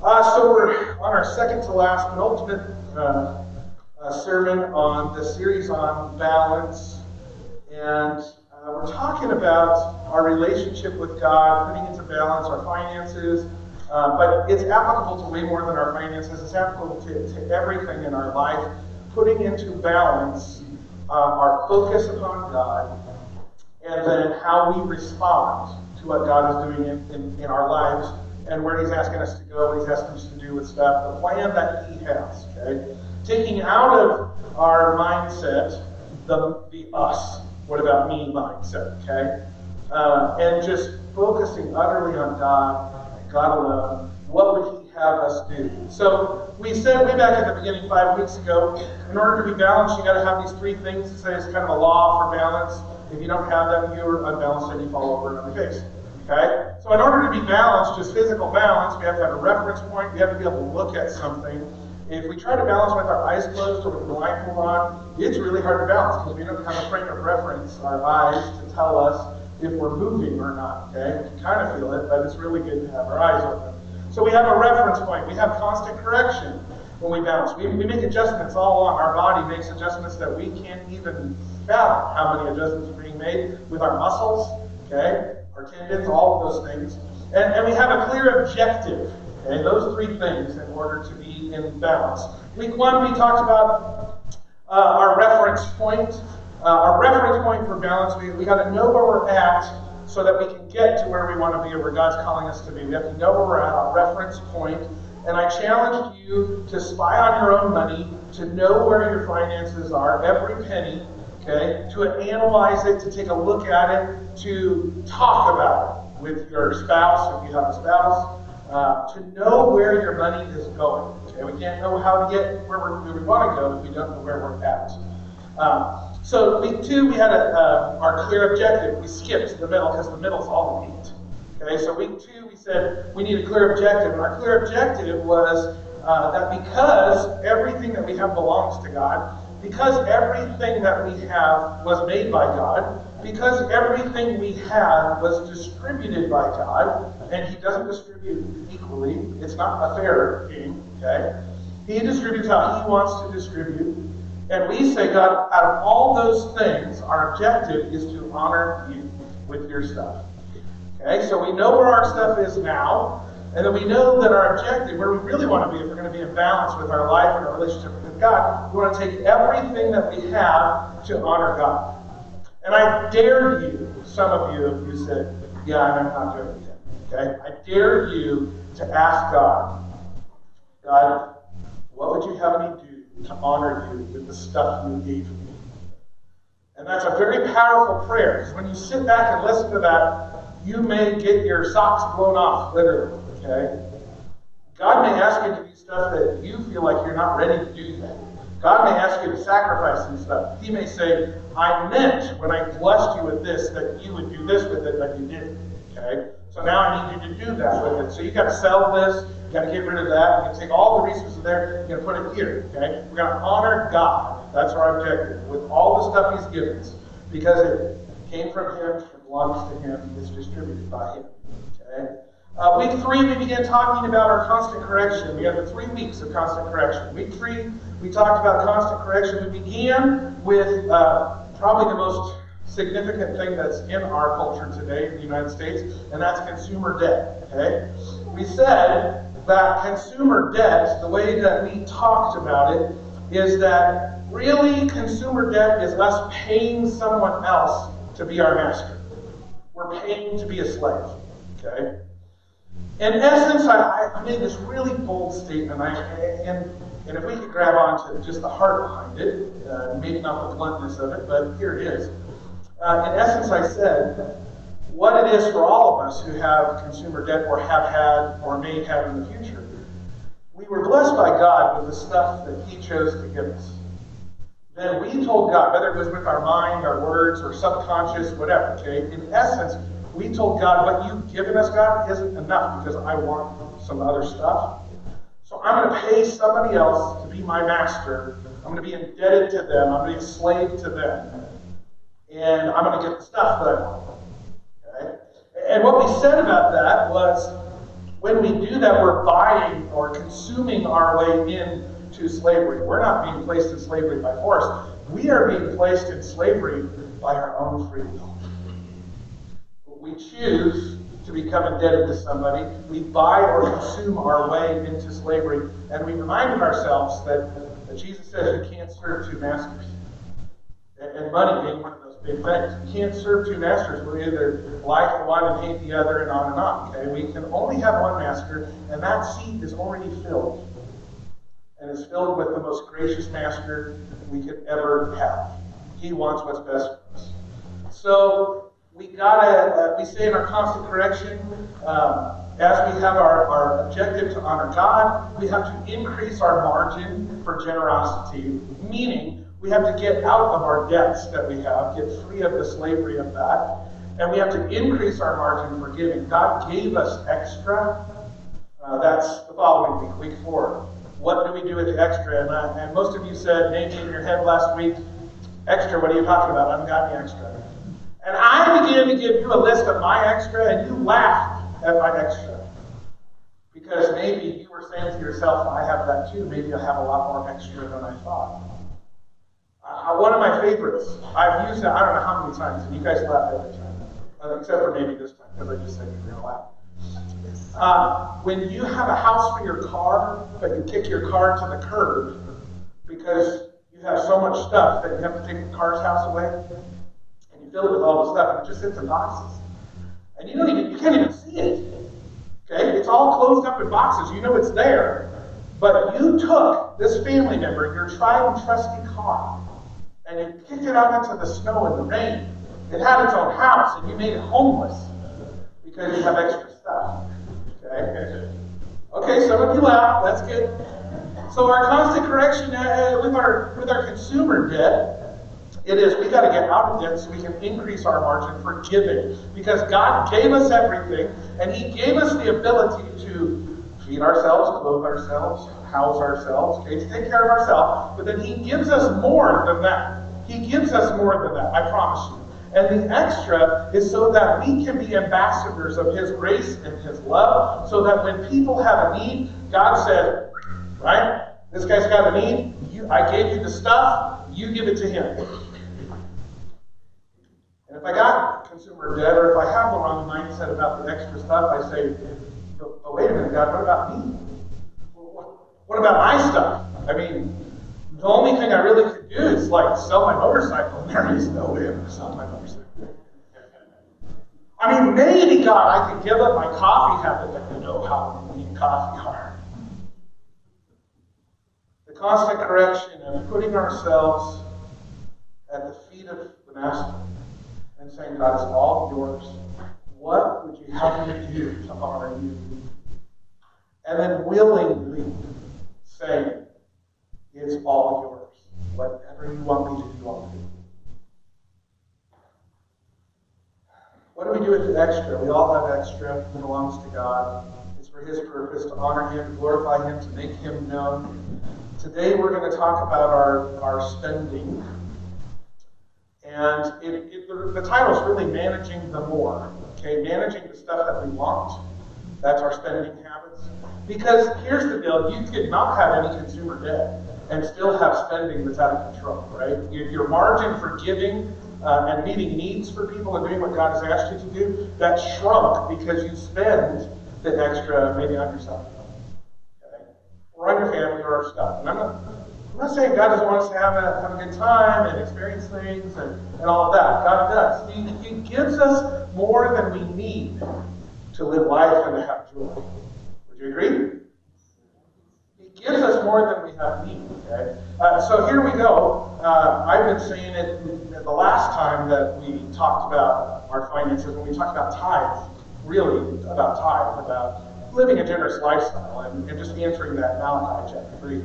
So we're on our second to last penultimate sermon on the series on balance, and we're talking about our relationship with God, putting into balance our finances, but it's applicable to way more than our finances. It's applicable to everything in our life, putting into balance our focus upon God, and then how we respond to what God is doing in our lives, and where He's asking us to go, what He's asking us to do with stuff, the plan that He has, okay? Taking out of our mindset the us, what about me mindset, okay? And just focusing utterly on God, and God alone, what would He have us do? So we said way back at the beginning 5 weeks ago, in order to be balanced, you got to have these three things. It says kind of a law for balance. If you don't have them, you're unbalanced and you fall over on your face. Okay? So in order to be balanced, just physical balance, we have to have a reference point. We have to be able to look at something. If we try to balance with our eyes closed or with the blindfold on, it's really hard to balance because we don't have a frame of reference, our eyes, to tell us if we're moving or not. Okay? You can kind of feel it, but it's really good to have our eyes open. So we have a reference point. We have constant correction when we balance. We make adjustments all along. Our body makes adjustments that we can't even fathom how many adjustments are being made with our muscles, okay, our tendons, all of those things. And we have a clear objective, okay, those three things in order to be in balance. Week one, we talked about our reference point. Our reference point for balance, we got to know where we're at so that we can get to where we want to be or where God's calling us to be. We have to know where we're at, our reference point. And I challenged you to spy on your own money, to know where your finances are, every penny, okay, to analyze it, to take a look at it, to talk about it with your spouse, if you have a spouse, to know where your money is going. Okay? We can't know how to get where we want to go if we don't know where we're at. So week two, we had our clear objective. We skipped the middle because the middle is all the meat. Okay, so week two, we said we need a clear objective. And our clear objective was that because everything that we have belongs to God, because everything that we have was made by God, because everything we have was distributed by God, and He doesn't distribute equally, it's not a fair game, okay? He distributes how He wants to distribute. And we say, God, out of all those things, our objective is to honor You with Your stuff. Okay, so we know where our stuff is now, and then we know that our objective, where we really want to be, if we're going to be in balance with our life and our relationship with God, we want to take everything that we have to honor God. And I dare you, some of you, if you said, yeah, I'm not doing it yet. Okay? I dare you to ask God, God, what would You have me do to honor You with the stuff You gave me? And that's a very powerful prayer, because when you sit back and listen to that, you may get your socks blown off, literally, okay? God may ask you to do stuff that you feel like you're not ready to do yet. God may ask you to sacrifice some stuff. He may say, I meant when I blessed you with this that you would do this with it, but you didn't, okay? So now I need you to do that with it. So you've got to sell this, you've got to get rid of that, you've got to take all the resources there, you're going to put it here, okay? We're going to honor God. That's our objective, with all the stuff He's given us, because it came from Him, it belongs to Him, it's distributed by Him. Okay? Week three, we began talking about our constant correction. We had the 3 weeks of constant correction. Week three, we talked about constant correction. We began with probably the most significant thing that's in our culture today in the United States, and that's consumer debt. Okay? We said that consumer debt, the way that we talked about it, is that really consumer debt is us paying someone else to be our master. We're paying to be a slave. Okay? In essence, I made this really bold statement, and if we could grab onto just the heart behind it, maybe not the bluntness of it, but here it is. In essence, I said, what it is for all of us who have consumer debt or have had or may have in the future, we were blessed by God with the stuff that He chose to give us. Then we told God, whether it was with our mind, our words, or subconscious, whatever, okay? In essence, we told God, what You've given us, God, isn't enough because I want some other stuff. So I'm going to pay somebody else to be my master. I'm going to be indebted to them. I'm going to be a slave to them. And I'm going to get the stuff that I want. Okay? And what we said about that was, When we do that, we're buying or consuming our way into slavery. We're not being placed in slavery by force. We are being placed in slavery by our own free will. We choose to become indebted to somebody. We buy or consume our way into slavery. And we remind ourselves that Jesus says you can't serve two masters. And money being one of those big things. You can't serve two masters. We either like one and hate the other, and on. Okay? We can only have one master, and that seat is already filled. And it's filled with the most gracious master we could ever have. He wants what's best for us. So we say in our constant correction, as we have our objective to honor God, we have to increase our margin for generosity, meaning we have to get out of our debts that we have, get free of the slavery of that, and we have to increase our margin for giving. God gave us extra. That's the following week, week 4. What do we do with the extra? And most of you said, maybe in your head last week, extra, what are you talking about? I haven't got any extra. And I began to give you a list of my extra, and you laughed at my extra. Because maybe you were saying to yourself, I have that too. Maybe I have a lot more extra than I thought. One of my favorites, I've used it I don't know how many times, and you guys laugh every time. Except for maybe this time, because I just said you're going to laugh. When you have a house for your car, but you kick your car to the curb because you have so much stuff that you have to take the car's house away, and you fill it with all the stuff, and it just sits in boxes. And you can't even see it. Okay? It's all closed up in boxes. You know it's there. But you took this family member, your tried and trusty car, and you kicked it out into the snow and the rain. It had its own house, and you made it homeless because you have extra stuff. Okay? Okay, some of you laugh. That's good. So our constant correction with our consumer debt, it is we got to get out of debt so we can increase our margin for giving. Because God gave us everything, and He gave us the ability to feed ourselves, clothe ourselves, house ourselves, okay, to take care of ourselves. But then He gives us more than that. He gives us more than that, I promise you. And the extra is so that we can be ambassadors of His grace and His love, so that when people have a need, God said, right, this guy's got a need, I gave you the stuff, you give it to him. And if I got consumer debt, or if I have the wrong mindset about the extra stuff, I say, oh, wait a minute, God, what about me? What about my stuff? I mean, the only thing I really could do is like sell my motorcycle, and there is no way I'm selling my motorcycle. I mean, maybe, God, I could give up my coffee habit, but you know how we need coffee hard. The constant correction of putting ourselves at the feet of the Master and saying, God, it's all yours. What would you have me do to honor you? And then willingly saying, it's all yours. Whatever you want me to do, I'll do. What do we do with the extra? We all have extra. It belongs to God. It's for His purpose, to honor Him, to glorify Him, to make Him known. Today we're going to talk about our spending. And the title is really Managing the More. Okay, managing the stuff that we want. That's our spending habits. Because here's the deal, you could not have any consumer debt and still have spending that's out of control, right? Your margin for giving and meeting needs for people and doing what God has asked you to do, that shrunk because you spend the extra maybe on yourself. Okay? Or on your family or stuff. And I'm not saying God doesn't want us to have a good time and experience things and all of that. God does. He gives us more than we need to live life and to have joy. Would you agree? He gives us more than we have need. Okay? So here we go. I've been saying it the last time that we talked about our finances, when we talked about tithe, really about tithe, about living a generous lifestyle, and just answering that Malachi chapter 3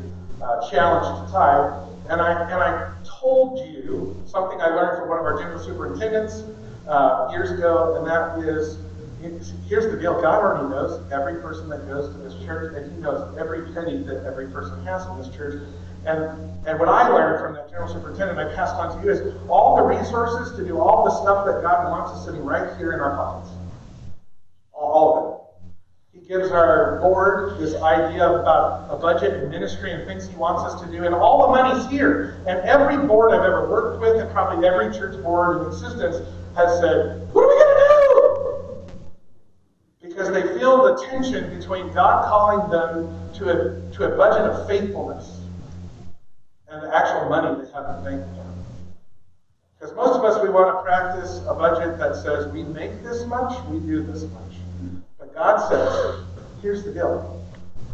challenge to tithe. And I told you something I learned from one of our general superintendents years ago, and that is, here's the deal. God already knows every person that goes to this church, and He knows every penny that every person has in this church. And what I learned from that general superintendent, I passed on to you, is all the resources to do all the stuff that God wants is sitting right here in our pockets. All of it. He gives our board this idea about a budget and ministry and things he wants us to do. And all the money's here. And every board I've ever worked with, and probably every church board in existence, has said, what are we going to do? Because they feel the tension between God calling them to a budget of faithfulness and the actual money they have in the bank account. Because most of us, we want to practice a budget that says we make this much, we do this much. But God says, here's the deal.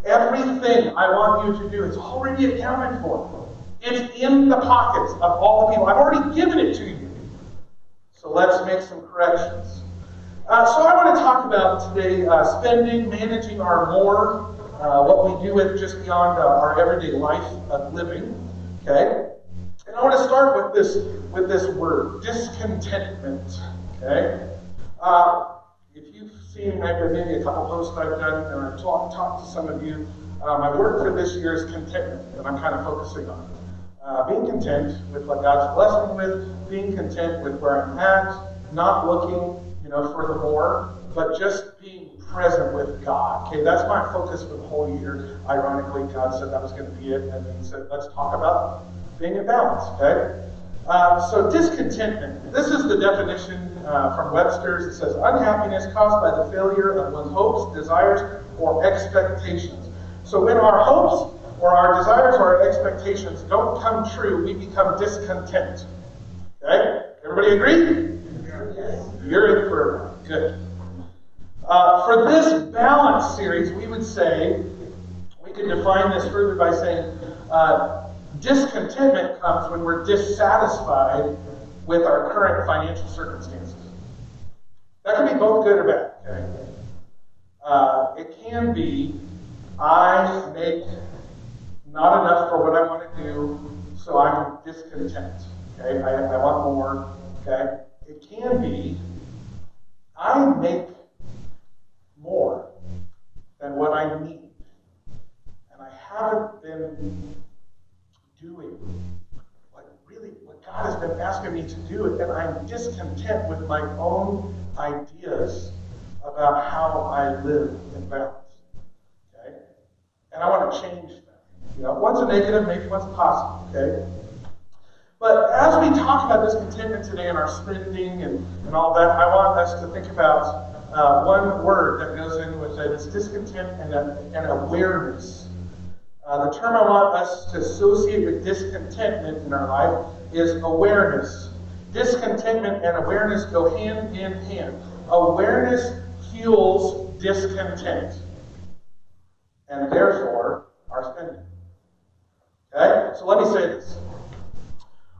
Everything I want you to do is already accounted for. It's in the pockets of all the people. I've already given it to you. So let's make some corrections. So I want to talk about today spending, managing our more, what we do with just beyond our everyday life of living. Okay? And I want to start with this word, discontentment. Okay? If you've seen maybe a couple posts I've done, and I've talked to some of you, my word for this year is contentment, and I'm kind of focusing on being content with what God's blessed me with, being content with where I'm at, not looking, for the more, but just being present with God. Okay, that's my focus for the whole year. Ironically, God said that was going to be it, and He said, let's talk about being in balance. Okay. So discontentment. This is the definition from Webster's. It says unhappiness caused by the failure of one's hopes, desires, or expectations. So when our hopes or our desires or our expectations don't come true, we become discontent. Okay? Everybody agree? Yes. You're in for a ride. Good. For this balance series, we would say, we could define this further by saying, discontentment comes when we're dissatisfied with our current financial circumstances. That can be both good or bad. Okay? It can be, I make not enough for what I want to do, so I'm discontent. Okay? I want more. Okay? It can be, I make more than what I need, and I haven't been doing what God has been asking me to do, and I'm discontent with my own ideas about how I live in balance. Okay? And I want to change that. One's a negative, maybe one's a positive. Okay? But as we talk about discontentment today and our spending and all that, I want us to think about one word that goes in with it. It's discontent and awareness. The term I want us to associate with discontentment in our life is awareness. Discontentment and awareness go hand in hand. Awareness fuels discontent, and therefore our spending. Okay? So let me say this.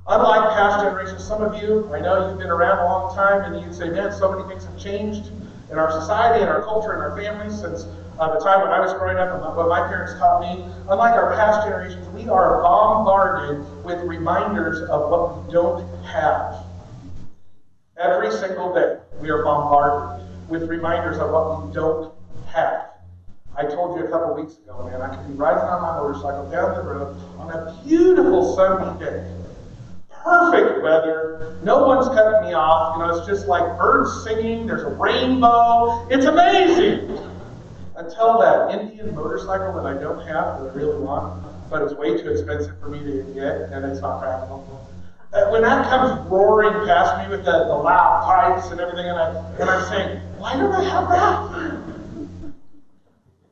Unlike past generations, some of you, I know you've been around a long time, and you'd say, man, so many things have changed in our society, in our culture, in our families since the time when I was growing up and what my parents taught me. Unlike our past generations, we are bombarded with reminders of what we don't have. Every single day, we are bombarded with reminders of what we don't have. I told you a couple weeks ago, man, I could be riding on my motorcycle down the road on a beautiful sunny day. Perfect weather. No one's cutting me off. It's just like birds singing. There's a rainbow. It's amazing. Until that Indian motorcycle that I don't have, that I really want, but it's way too expensive for me to get, and it's not practical. When that comes roaring past me with the loud pipes and everything, and I'm saying, why don't I have that?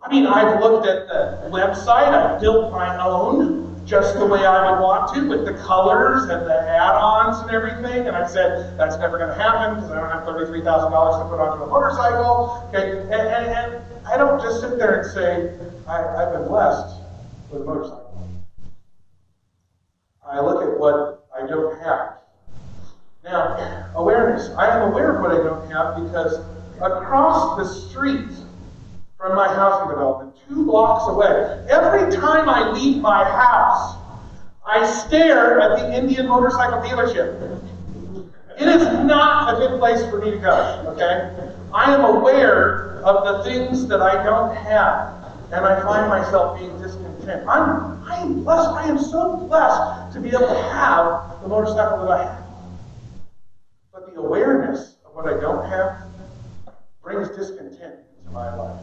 I mean, I've looked at the website. I've built my own, just the way I would want to, with the colors and the add-ons and everything. And I've said, that's never going to happen because I don't have $33,000 to put onto a motorcycle. Okay, and I don't just sit there and say, I've been blessed with a motorcycle. I look at what I don't have. Now, awareness. I am aware of what I don't have because across the street from my housing development, 2 blocks away, every time I leave my house, I stare at the Indian motorcycle dealership. It is not a good place for me to go, okay? I am aware of the things that I don't have, and I find myself being discontent. I am blessed. I am so blessed to be able to have the motorcycle that I have. But the awareness of what I don't have brings discontent into my life.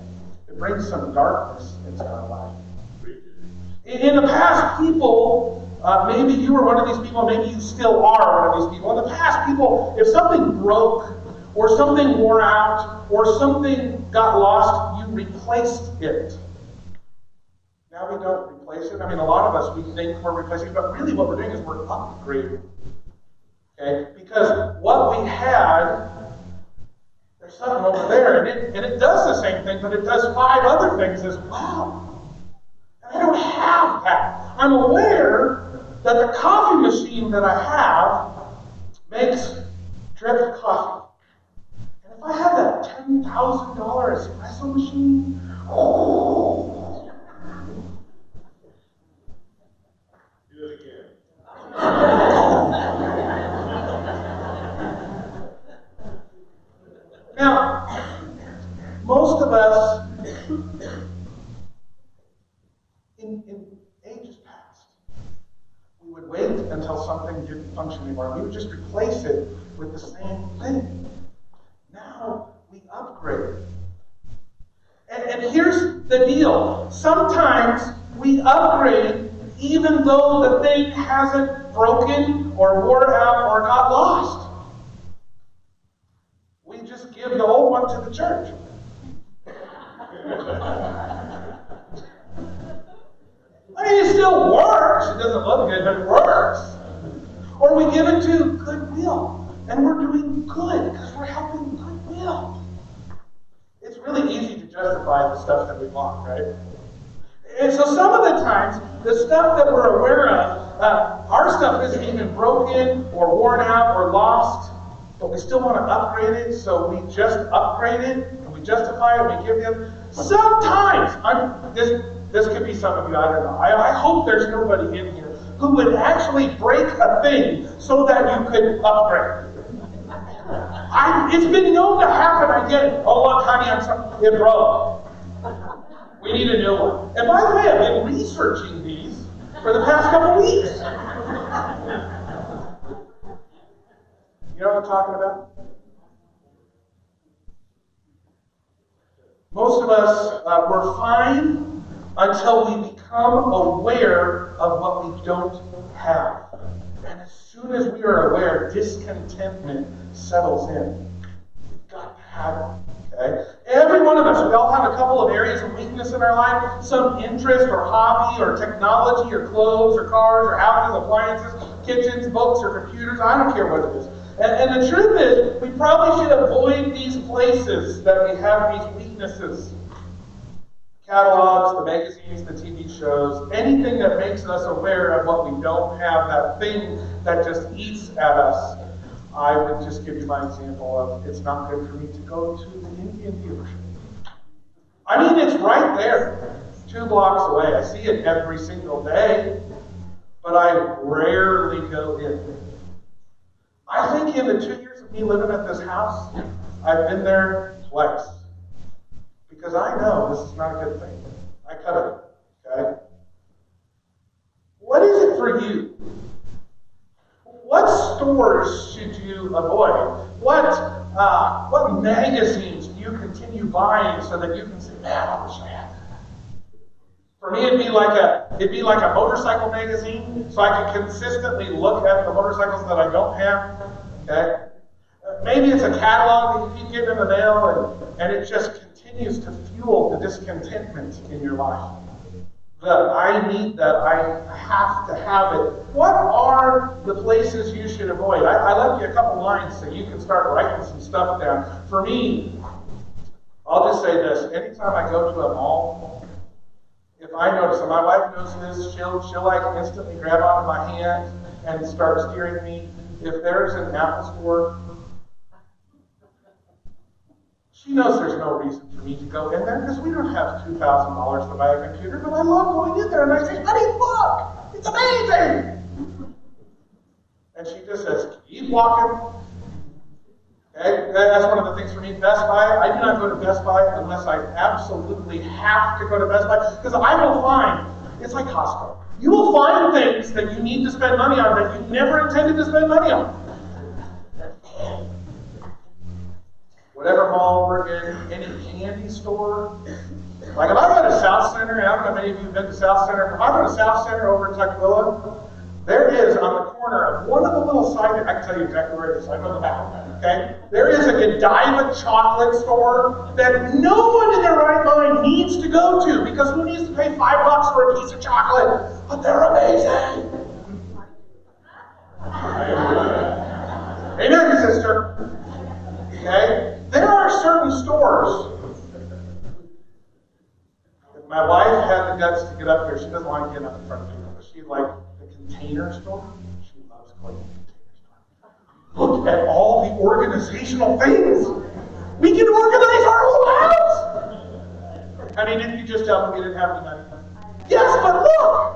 It brings some darkness into our life. In the past, people, maybe you were one of these people, maybe you still are one of these people. In the past, people, if something broke, or something wore out, or something got lost, you replaced it. Now we don't replace it. I mean, a lot of us, we think we're replacing it, but really what we're doing is we're upgrading. Okay? Because what we had, there's something over there, and it does the same thing, but it does 5 other things as well. And I don't have that. I'm aware that the coffee machine that I have makes drip coffee. And if I had that $10,000 espresso machine, oh. Do it again. Now, most of us, in ages past, we would wait until something didn't function anymore. We would just replace it with the same thing. Now, we upgrade. And here's the deal. Sometimes we upgrade even though the thing hasn't broken or wore out or got lost. We just give the old one to the church. I mean, it still works. It doesn't look good, but it works. Or we give it to Goodwill, and we're doing good because we're helping Goodwill. It's really easy to justify the stuff that we want, right? And so some of the times, the stuff that we're aware of, our stuff isn't even broken or worn out or lost, but we still want to upgrade it, so we just upgrade it, and we justify it, and we give them. Sometimes, this could be some of you, I don't know. I hope there's nobody in here who would actually break a thing so that you could upgrade. It's been known to happen. I get it. Oh, look, honey, it broke. We need a new one. And by the way, I've been researching these for the past couple weeks. You know what I'm talking about? Most of us, we're fine until we become aware of what we don't have. And as soon as we are aware, discontentment settles in. We've got to have it. Okay? Every one of us, we all have a couple of areas of weakness in our life, some interest or hobby or technology or clothes or cars or houses, appliances, kitchens, books or computers. I don't care what it is. And the truth is, we probably should avoid these places that we have these weaknesses. Catalogs, the magazines, the TV shows, anything that makes us aware of what we don't have, that thing that just eats at us. I would just give you my example of it's not good for me to go to the Indian dealership. I mean, it's right there, 2 blocks away. I see it every single day, but I rarely go in. I think in the 2 years of me living at this house, I've been there twice. Because I know this is not a good thing. I cut it, okay? What is it for you? What stores should you avoid? What magazines do you continue buying so that you can say, man, I wish I had that? For me, it'd be like a motorcycle magazine, so I can consistently look at the motorcycles that I don't have. Okay? Maybe it's a catalog that you keep getting in the mail, and it just continues to fuel the discontentment in your life. I need that, I have to have it. What are the places you should avoid? I left you a couple lines so you can start writing some stuff down. For me, I'll just say this. Anytime I go to a mall, if I notice, and my wife knows this, she'll like instantly grab onto my hand and start steering me. If there's an Apple store, she knows there's no reason for me to go in there because we don't have $2,000 to buy a computer, but I love going in there and I say, honey, look, it's amazing. And she just says, keep walking. Okay? That's one of the things for me. Best Buy, I do not go to Best Buy unless I absolutely have to go to Best Buy because I will find, it's like Costco. You will find things that you need to spend money on that you never intended to spend money on. Whatever mall we're in, any candy store, Like if I go to South Center, and I don't know if many of you have been to South Center, if I go to South Center over in Tukwila, there is on the corner of one of the little side, I can tell you exactly where it is, I know the map, okay? There is a Godiva chocolate store that no one in their right mind needs to go to, because who needs to pay $5 for a piece of chocolate? But they're amazing. Amen, sister. Okay? There are certain stores. If my wife had the guts to get up here, she doesn't like getting up in front of people, but she liked the Container Store. She loves going to the Container Store. Look at all the organizational things. We can organize our whole house. Honey, didn't you just tell me we didn't have any money? Yes, but look.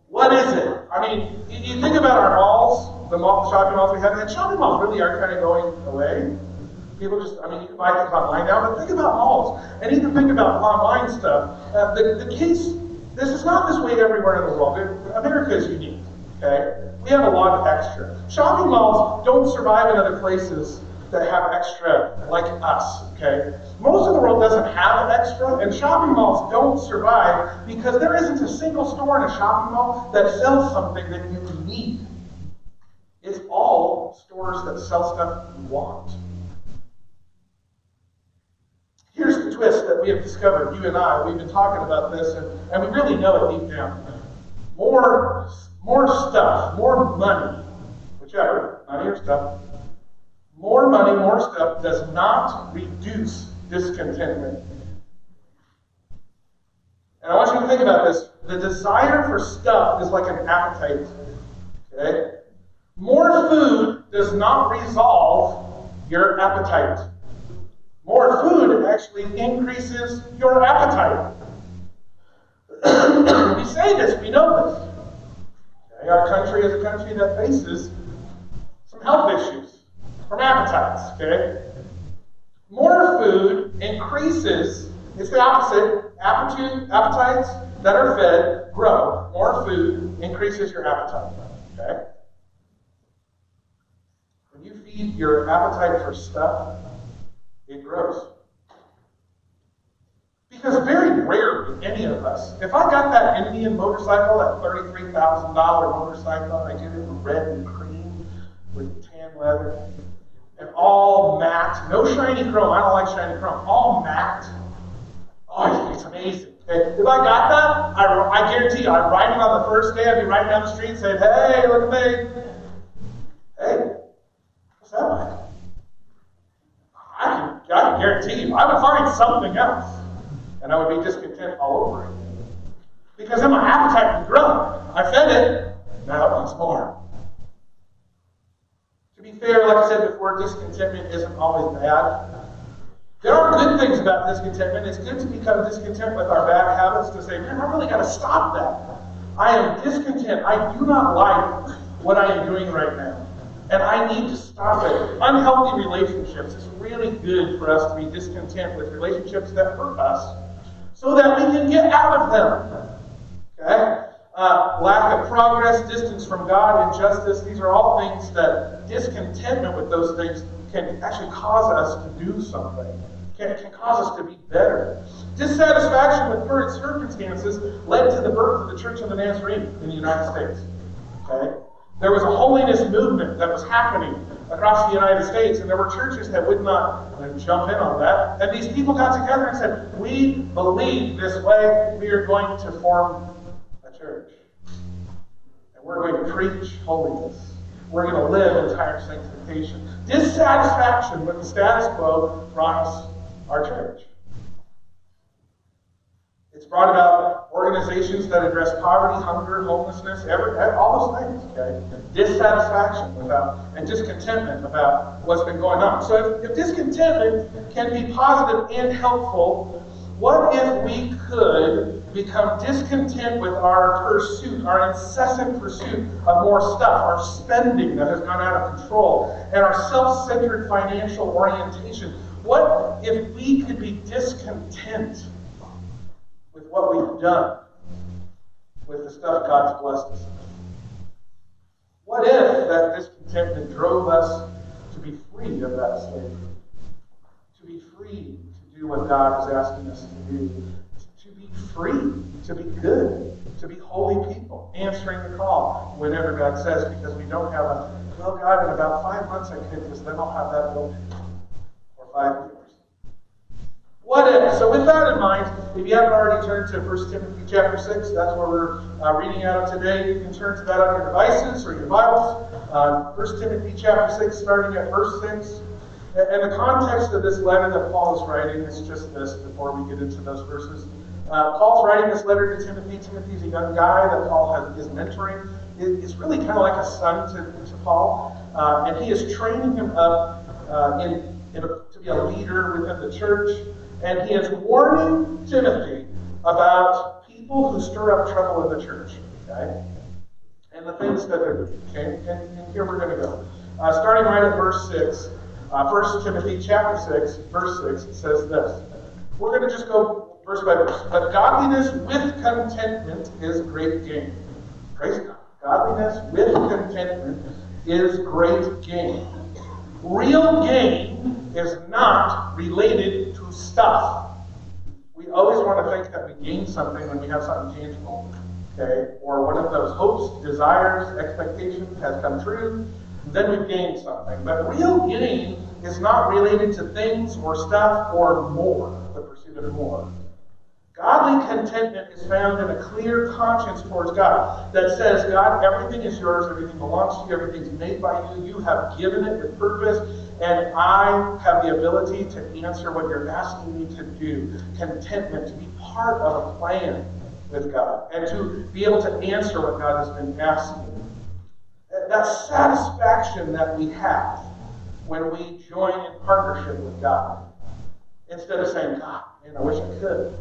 What is it? I mean, you think about our malls, the shopping malls we have, and shopping malls really are kind of going away. People just, I mean, you can buy things online now, but think about malls, and even think about online stuff. The case, this is not this way everywhere in the world. America is unique, okay? We have a lot of extra. Shopping malls don't survive in other places that have extra like us, okay? Most of the world doesn't have extra, and shopping malls don't survive because there isn't a single store in a shopping mall that sells something that you need. It's all stores that sell stuff you want. Here's the twist that we have discovered, you and I. We've been talking about this, and we really know it deep down. More stuff, more money, whichever, money or stuff, more money, more stuff does not reduce discontentment. And I want you to think about this. The desire for stuff is like an appetite. Okay? More food does not resolve your appetite. More food actually increases your appetite. We say this, we know this. Okay? Our country is a country that faces some health issues from appetites. Okay? More food increases, it's the opposite. Appetites that are fed grow. More food increases your appetite. Okay? When you feed your appetite for stuff, it grows. Because very rarely, any of us, if I got that Indian motorcycle, that $33,000 motorcycle, and I get it in red and cream with tan leather, and all matte, no shiny chrome, I don't like shiny chrome, all matte. Oh, it's amazing. Okay? If I got that, I guarantee you, I'd ride it on the first day, I'd be riding down the street saying, hey, look at me. Hey, what's that like? I can guarantee you, I would find something else. And I would be discontent all over again. Because then my appetite would grow. I fed it, now it wants more. To be fair, like I said before, discontentment isn't always bad. There are good things about discontentment. It's good to become discontent with our bad habits, to say, man, I really got to stop that. I am discontent. I do not like what I am doing right now. And I need to stop it. Unhealthy relationships. It's really good for us to be discontent with relationships that hurt us so that we can get out of them. Okay? Lack of progress, distance from God, injustice. These are all things that discontentment with those things can actually cause us to do something. Can cause us to be better. Dissatisfaction with current circumstances led to the birth of the Church of the Nazarene in the United States. Okay? There was a holiness movement that was happening across the United States, and there were churches that would not jump in on that. And these people got together and said, we believe this way, we are going to form a church. And we're going to preach holiness. We're going to live entire sanctification. Dissatisfaction with the status quo brought us our church. It's brought about organizations that address poverty, hunger, homelessness, all those things, okay? Dissatisfaction and discontentment about what's been going on. So if discontentment can be positive and helpful, what if we could become discontent with our pursuit, our incessant pursuit of more stuff, our spending that has gone out of control, and our self-centered financial orientation? What if we could be discontent with what we've done, with the stuff God's blessed us with? What if that discontentment drove us to be free of that slavery? do what God is asking us to do, to be free, to be good, to be holy people, answering the call whenever God says, because we don't have well, God, in about 5 months I could, because then I'll have that building, or 5 years. What if? So with that in mind, if you haven't already turned to 1 Timothy chapter 6, that's where we're reading out of today. You can turn to that on your devices or your Bibles. 1 Timothy chapter 6, starting at verse 6. And the context of this letter that Paul is writing is just this, before we get into those verses. Paul's writing this letter to Timothy. Timothy's a young guy that Paul is mentoring. It's really kind of like a son to Paul. And he is training him up to be a leader within the church. And he is warning Timothy about people who stir up trouble in the church. Okay? And the things that they're doing. Okay? And here we're going to go. Starting right at verse 6. 1 Timothy chapter 6, verse 6, it says this. We're going to just go verse by verse. But godliness with contentment is great gain. Praise God. Godliness with contentment is great gain. Real gain is not related to stuff. We always want to think that we gain something when we have something tangible. Okay? Or one of those hopes, desires, expectations has come true. Then we've gained something. But real gain is not related to things or stuff or more, the pursuit of more. Godly contentment is found in a clear conscience towards God that says, God, everything is yours, everything belongs to you, everything's made by you, you have given it with purpose, and I have the ability to answer what you're asking me to do. Contentment, to be part of a plan with God, and to be able to answer what God has been asking. That satisfaction that we have when we join in partnership with God. Instead of saying, God, man, I wish I could.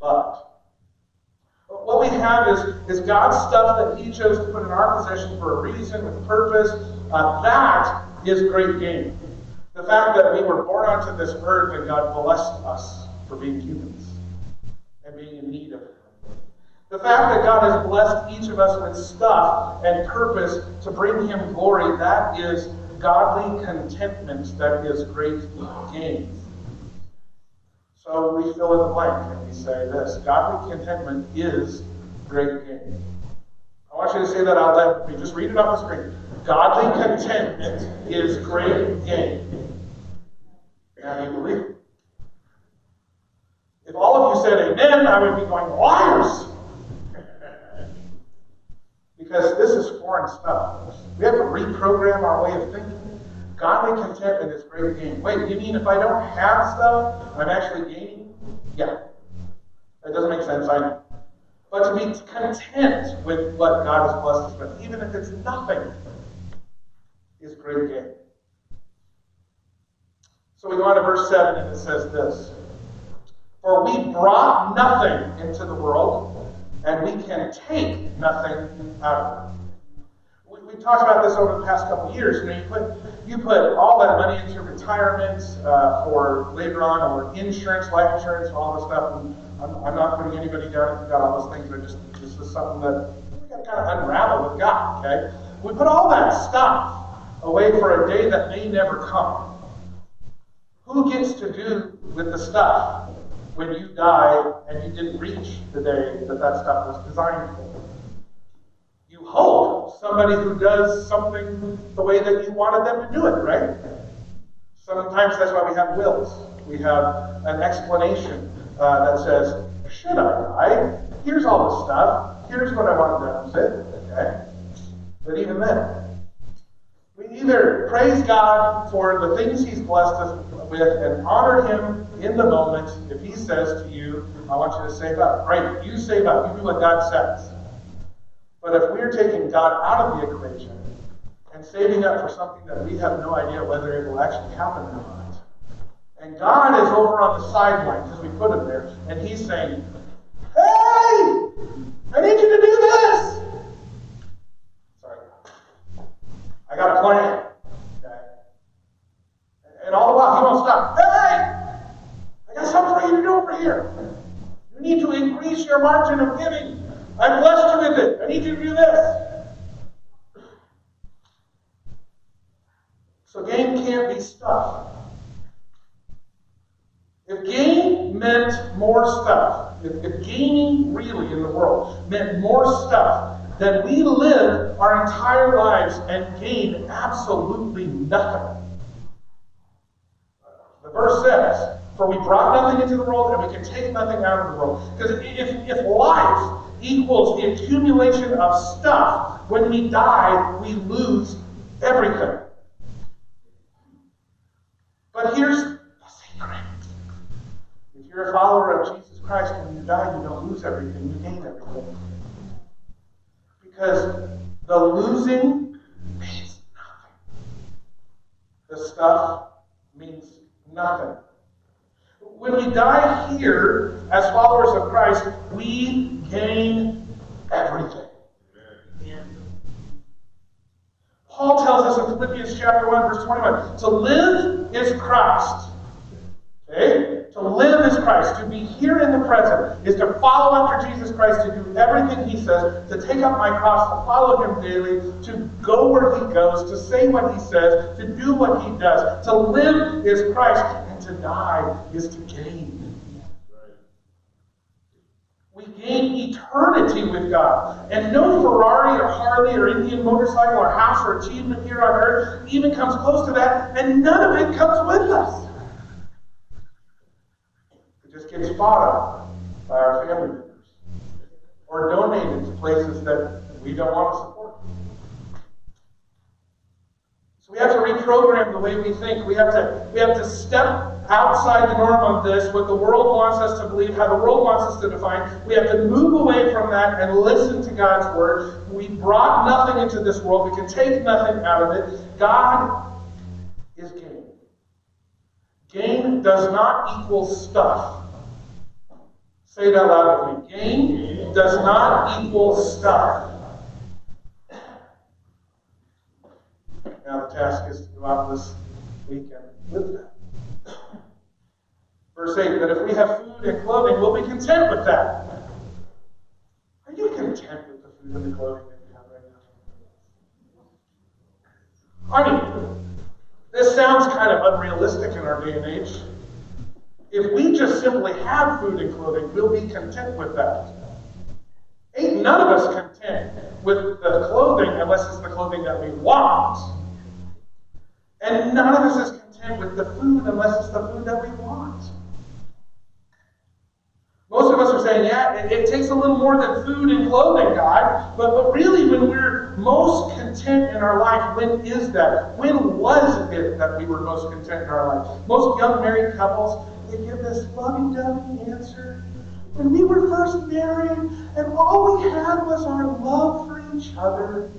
But what we have is God's stuff that He chose to put in our possession for a reason, with a purpose. That is great gain. The fact that we were born onto this earth and God blessed us for being humans and being in need of it. The fact that God has blessed each of us with stuff and purpose to bring Him glory, that is godly contentment, that is great gain. So we fill in the blank and we say this: godly contentment is great gain. I want you to say that out loud. We just read it off the screen. Godly contentment is great gain. Now you believe it. If all of you said amen, I would be going, liars! Because this is foreign stuff. We have to reprogram our way of thinking. Godly contentment is great gain. Wait, you mean if I don't have stuff, I'm actually gaining? Yeah. That doesn't make sense, I know. But to be content with what God has blessed us with, even if it's nothing, is great gain. So we go on to verse 7 and it says this. For we brought nothing into the world, and we can take nothing out of it. We talked about this over the past couple of years. You put all that money into retirement for later on, or insurance, life insurance, all this stuff. And I'm not putting anybody down if you've got all those things. This is something that we got to kind of unravel with God. Okay, we put all that stuff away for a day that may never come. Who gets to do with the stuff when you die and you didn't reach the day that stuff was designed for? You hope somebody who does something the way that you wanted them to do it, right? Sometimes that's why we have wills. We have an explanation that says, should I die? Here's all the stuff. Here's what I want done with it. Okay? But even then, we either praise God for the things He's blessed us with and honor Him in the moment. If He says to you, I want you to save up, great, you save up, you do what God says. But if we're taking God out of the equation and saving up for something that we have no idea whether it will actually happen or not, and God is over on the sideline because we put Him there, and He's saying, hey, I need you to do this. Sorry. I got a plan. Okay? And all the while, He won't stop. Hey, I got something for you to do over here. You need to increase your margin of giving. I blessed you with it. I need you to do this. So gain can't be stuff. If gain meant more stuff, if gaining really in the world meant more stuff, then we live our entire lives and gain absolutely nothing. The verse says, for we brought nothing into the world and we can take nothing out of the world. Because if life equals the accumulation of stuff, when we die, we lose everything. But here's the secret. If you're a follower of Jesus Christ, when you die, you don't lose everything, you gain everything. Because the losing means nothing. The stuff means nothing. When we die here as followers of Christ, we gain everything. Paul tells us in Philippians chapter 1, verse 21, to live is Christ. Okay? To live is Christ. To be here in the present is to follow after Jesus Christ, to do everything he says, to take up my cross, to follow him daily, to go where he goes, to say what he says, to do what he does. To live is Christ, and to die is to gain. We gain eternity with God. And no Ferrari or Harley or Indian motorcycle or house or achievement here on earth even comes close to that, and none of it comes with us. It just gets bought up by our family members or donated to places that we don't want to support. So we have to reprogram the way we think. We have to step outside the norm of this, what the world wants us to believe, how the world wants us to define. We have to move away from that and listen to God's word. We brought nothing into this world. We can take nothing out of it. God is gain. Gain does not equal stuff. Say it out loud with me. Gain does not equal stuff. Now the task is to go out this week and live that. Verse 8, that if we have food and clothing, we'll be content with that. Are you content with the food and the clothing that you have right now? I mean, this sounds kind of unrealistic in our day and age. If we just simply have food and clothing, we'll be content with that. Ain't none of us content with the clothing unless it's the clothing that we want. And none of us is content with the food unless it's the food that we want. Most of us are saying, yeah, it takes a little more than food and clothing, God. But really, when we're most content in our life, when is that? When was it that we were most content in our life? Most young married couples, they give this lovey-dovey answer. When we were first married, and all we had was our love for each other,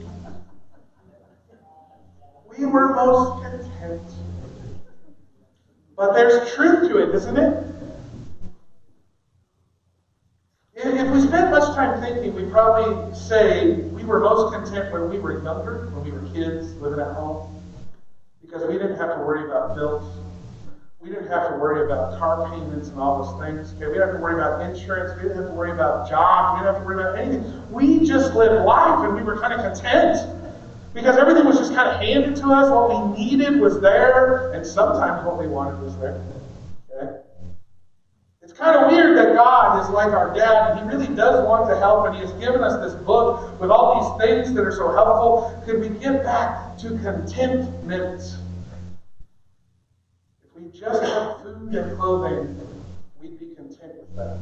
we were most content. But there's truth to it, isn't it? If we spent much time thinking, we'd probably say we were most content when we were younger, when we were kids living at home, because we didn't have to worry about bills. We didn't have to worry about car payments and all those things. Okay? We didn't have to worry about insurance. We didn't have to worry about jobs. We didn't have to worry about anything. We just lived life, and we were kind of content because everything was just kind of handed to us. What we needed was there, and sometimes what we wanted was there. Okay? It's kind of weird that God is like our dad, and he really does want to help, and he has given us this book with all these things that are so helpful. Could we get back to contentment? If we just have food and clothing, we'd be content with that.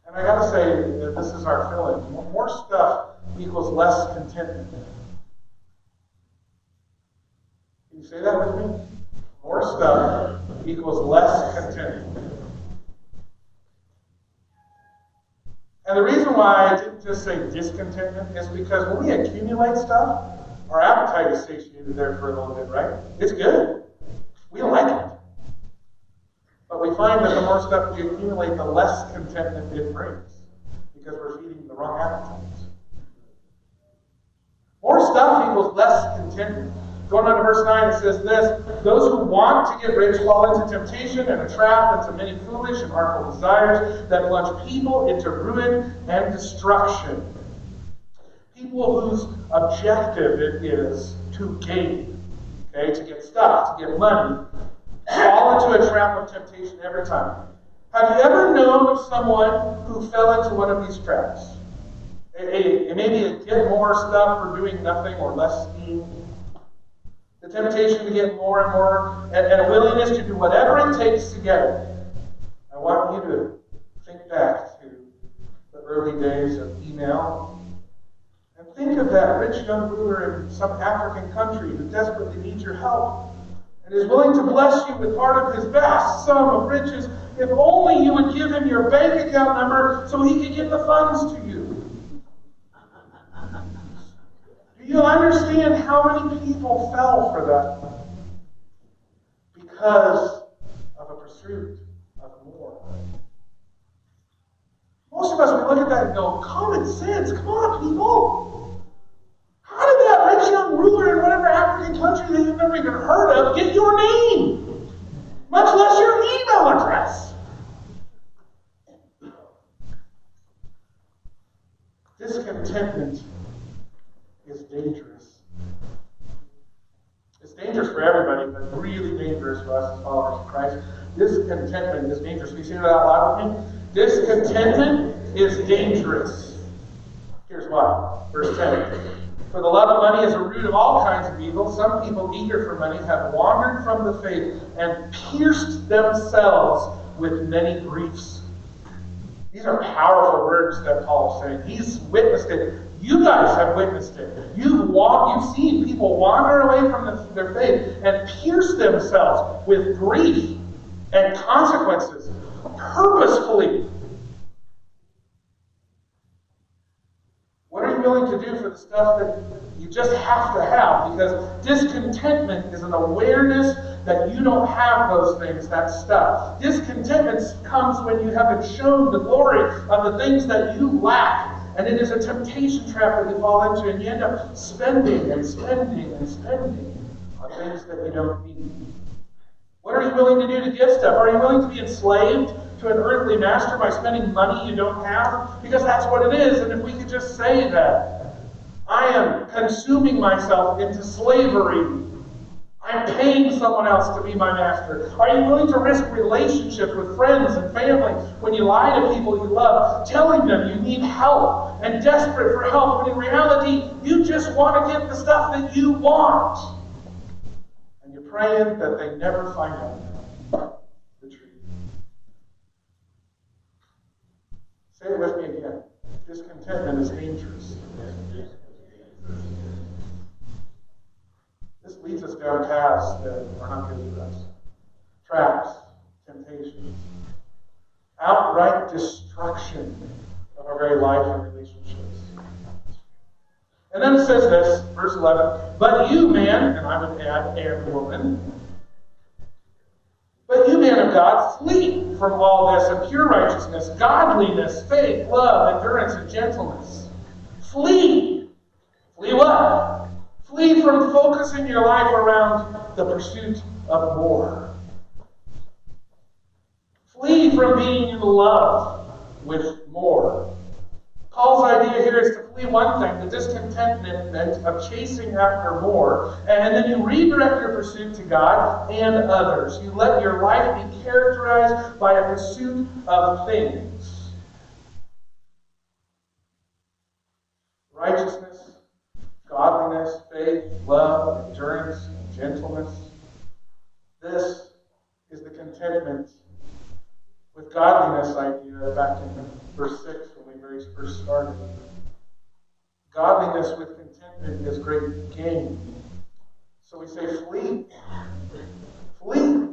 And I got to say that this is our feeling. More stuff equals less contentment. Can you say that with me? More stuff equals less contentment. And the reason why I didn't just say discontentment is because when we accumulate stuff, our appetite is satiated there for a little bit, right? It's good. We like it. But we find that the more stuff we accumulate, the less contentment it brings, because we're feeding the wrong appetites. More stuff equals less contentment. Going on to verse 9, it says this: those who want to get rich fall into temptation and a trap, into many foolish and harmful desires that plunge people into ruin and destruction. People whose objective it is to gain, okay, to get stuff, to get money. fall into a trap of temptation every time. Have you ever known of someone who fell into one of these traps? Maybe a get more stuff for doing nothing or less scheme. The temptation to get more and more, and a willingness to do whatever it takes to get it. I want you to think back to the early days of email. And think of that rich young ruler in some African country who desperately needs your help and is willing to bless you with part of his vast sum of riches if only you would give him your bank account number so he could get the funds to you. Do you understand how many people fell for that? Because of a pursuit of more. Most of us would look at that and go, common sense, come on, people. How did that rich young ruler in whatever African country that you've never even heard of get your name? Much less your email address. Discontentment is dangerous. It's dangerous for everybody, but really dangerous for us as followers of Christ. Discontentment is dangerous. Can you say that out loud with me? Discontentment is dangerous. Here's why. Verse 10. For the love of money is a root of all kinds of evil. Some people eager for money have wandered from the faith and pierced themselves with many griefs. These are powerful words that Paul is saying. He's witnessed it. You guys have witnessed it. You've seen people wander away from their faith and pierce themselves with grief and consequences purposefully. What are you willing to do for the stuff that you just have to have? Because discontentment is an awareness that you don't have those things, that stuff. Discontentment comes when you haven't shown the glory of the things that you lack. And it is a temptation trap that you fall into, and you end up spending and spending and spending on things that you don't need. What are you willing to do to give stuff? Are you willing to be enslaved to an earthly master by spending money you don't have? Because that's what it is. And if we could just say that, I am consuming myself into slavery. I'm paying someone else to be my master. Are you willing to risk relationships with friends and family when you lie to people you love, telling them you need help and desperate for help, when in reality you just want to get the stuff that you want? And you're praying that they never find out the truth. Say it with me again. Discontentment is dangerous. This leads us down paths that are not good for us. Traps, temptations, outright destruction of our very life and relationships. And then it says this, verse 11, but you, man, and I would add, and woman, but you, man of God, flee from all this and pure righteousness, godliness, faith, love, endurance, and gentleness. Flee. Flee what? Flee from focusing your life around the pursuit of more. Flee from being in love with more. Paul's idea here is to flee one thing, the discontentment of chasing after more, and then you redirect your pursuit to God and others. You let your life be characterized by a pursuit of things. Righteousness, godliness, faith, love, endurance, and gentleness. This is the contentment with godliness idea back in verse 6 when we very first started. Godliness with contentment is great gain. So we say, flee. Flee.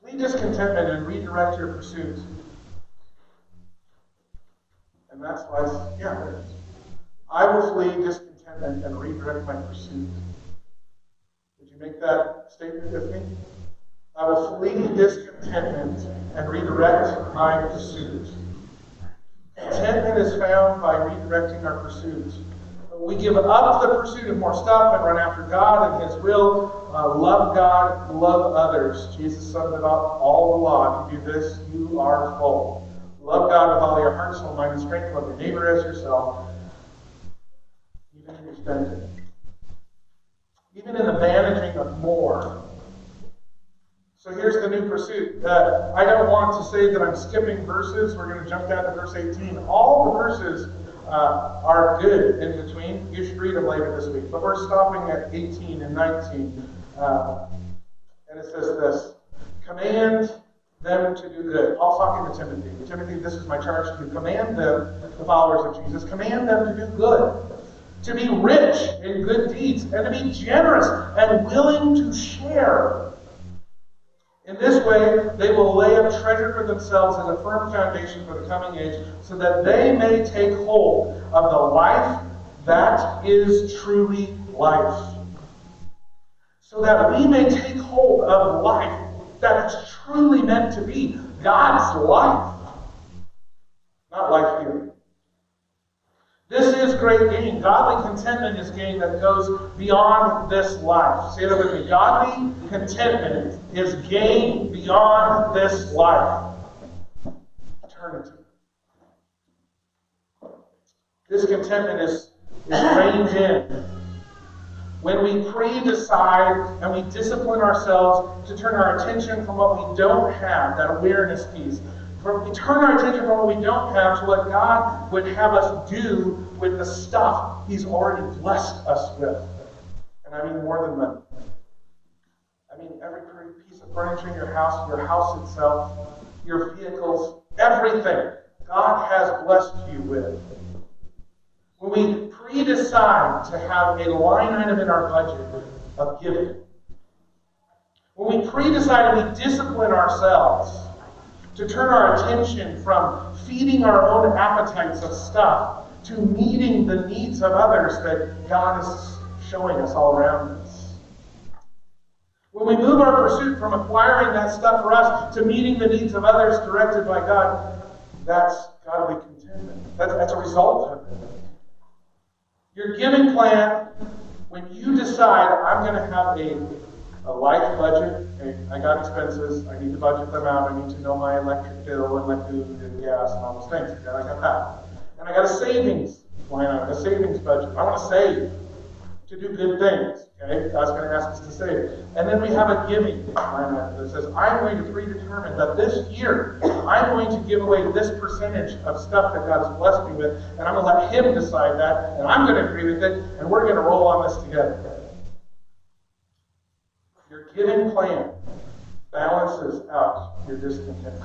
Flee discontentment and redirect your pursuit. And that's why, there it is. I will flee discontentment and redirect my pursuit. Did you make that statement with me? I will flee discontentment and redirect my pursuit. Contentment is found by redirecting our pursuit. We give up the pursuit of more stuff and run after God and His will. Love God, love others. Jesus summed it up all the law. If you do this, you are full. Love God with all your heart, soul, mind, and strength. Love your neighbor as yourself. Even if you spend it. even in the managing of more. So here's the new pursuit. I don't want to say that I'm skipping verses. We're going to jump down to verse 18. All the verses are good in between. You should read them later this week. But we're stopping at 18 and 19. And it says this: command them to do good. Paul's talking to Timothy. Timothy, this is my charge to you. Command them, the followers of Jesus, command them to do good, to be rich in good deeds, and to be generous and willing to share. In this way, they will lay up treasure for themselves as a firm foundation for the coming age, so that they may take hold of the life that is truly life. So that we may take hold of life that is truly meant to be God's life, not life here. This is great gain. Godly contentment is gain that goes beyond this life. Say that with me. Godly contentment is gain beyond this life. Eternity. This contentment is reined in when we pre-decide and we discipline ourselves to turn our attention from what we don't have, that awareness piece. We turn our attention from what we don't have to what God would have us do with the stuff He's already blessed us with. And I mean more than money. I mean every piece of furniture in your house itself, your vehicles, everything God has blessed you with. When we pre-decide to have a line item in our budget of giving, when we pre-decide and we discipline ourselves to turn our attention from feeding our own appetites of stuff to meeting the needs of others that God is showing us all around us. When we move our pursuit from acquiring that stuff for us to meeting the needs of others directed by God, that's godly contentment. That's a result of it. Your giving plan, when you decide I'm going to have a life budget, okay, I got expenses, I need to budget them out, I need to know my electric bill and my food and gas and all those things. Okay, I got that. And I got a savings line item, a savings budget. I want to save to do good things. Okay, God's going to ask us to save. And then we have a giving line item that says, I'm going to predetermine that this year I'm going to give away this percentage of stuff that God has blessed me with, and I'm going to let Him decide that, and I'm going to agree with it, and we're going to roll on this together. Your giving plan balances out your discontent.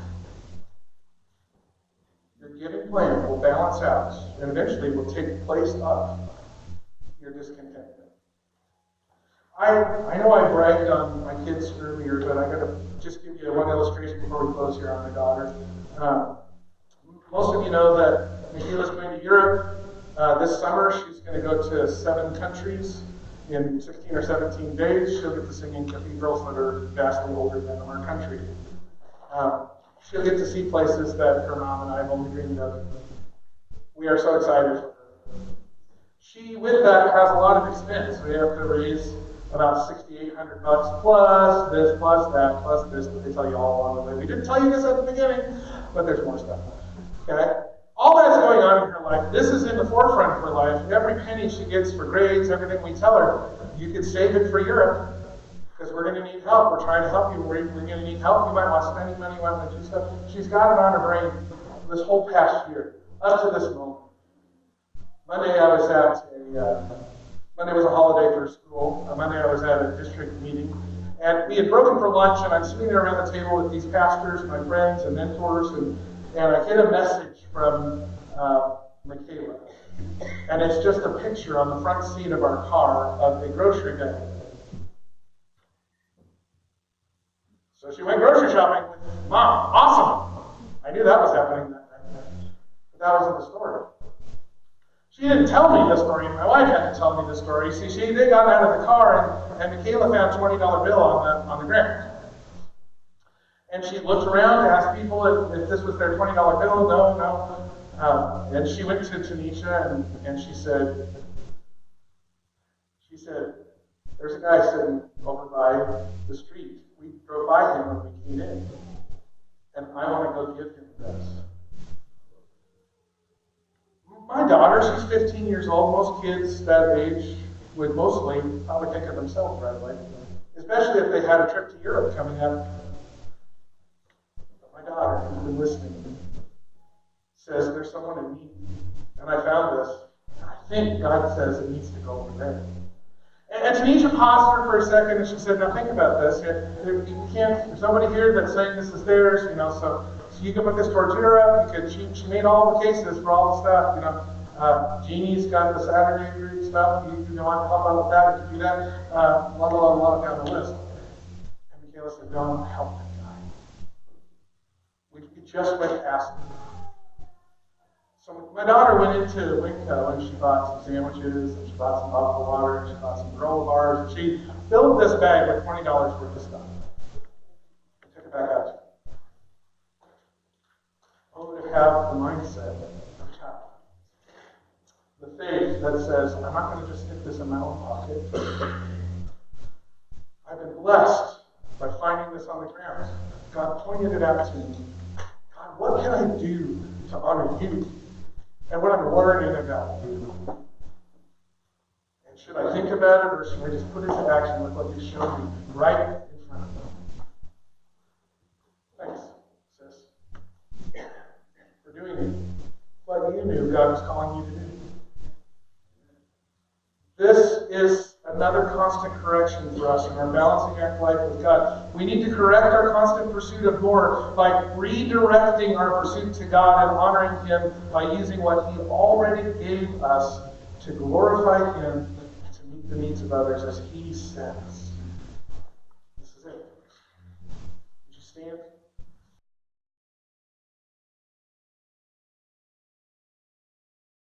Your giving plan will balance out and eventually will take the place of your discontentment. I know I bragged on my kids earlier, but I got to just give you one illustration before we close here on my daughter. Most of you know that Michaela's going to Europe this summer. She's going to go to 7 countries in 16 or 17 days. She'll get to sing in cathedrals that are vastly older than our country. She'll get to see places that her mom and I have only dreamed of. We are so excited for her. She, with that, has a lot of expense. We have to raise about $6,800 plus this, plus that, plus this, but they tell you all along the way. We didn't tell you this at the beginning, but there's more stuff. Okay? All that's going on in her life. This is in the forefront of her life. Every penny she gets for grades, everything we tell her, you could save it for Europe, because we're going to need help. We're trying to help you. We're going to need help. You might want spending money. You might want to do stuff. She's got it on her brain this whole past year, up to this moment. Monday was a holiday for school. Monday I was at a district meeting, and we had broken for lunch, and I'm sitting there around the table with these pastors, my friends and mentors, and I get a message from Michaela, and it's just a picture on the front seat of our car of a grocery bag. So she went grocery shopping with Mom. Awesome! I knew that was happening that night, but that wasn't the story. She didn't tell me the story. My wife had to tell me the story. See, they got out of the car, and Michaela found a $20 bill on the ground. And she looked around, asked people if this was their $20 bill. No. And she went to Tanisha, and she said, there's a guy sitting over by the street. We drove by him when we came in, and I want to go give him this. My daughter, she's 15 years old. Most kids that age would mostly probably think of themselves right away, especially if they had a trip to Europe coming up. But my daughter, who's been listening, says there's someone in need, and I found this. I think God says it needs to go over there. And Tanisha paused her for a second, and she said, "Now think about this. There's nobody here that's saying this is theirs, so you can put this towards Europe. She made all the cases for all the stuff, Jeannie's got the Saturday group stuff. You want to help out with that? You can do that. Blah, blah, blah, down the list." And Michaela said, "No, I'm help that guy." We just went past it. So my daughter went into Winco and she bought some sandwiches, and she bought some buffalo water, and she bought some granola bars, and she filled this bag with $20 worth of stuff. And took it back out to me. Only to have the mindset of a child. The faith that says, I'm not going to just stick this in my own pocket. I've been blessed by finding this on the ground. God pointed it out to me. God, what can I do to honor you? And what I'm learning about you. And should I think about it, or should I just put it into action with what you showed me right in front of me? Thanks, sis, for doing what you knew God was calling you to do. This is another constant correction for us in our balancing act life with God. We need to correct our constant pursuit of more by redirecting our pursuit to God and honoring Him by using what He already gave us to glorify Him and to meet the needs of others as He says.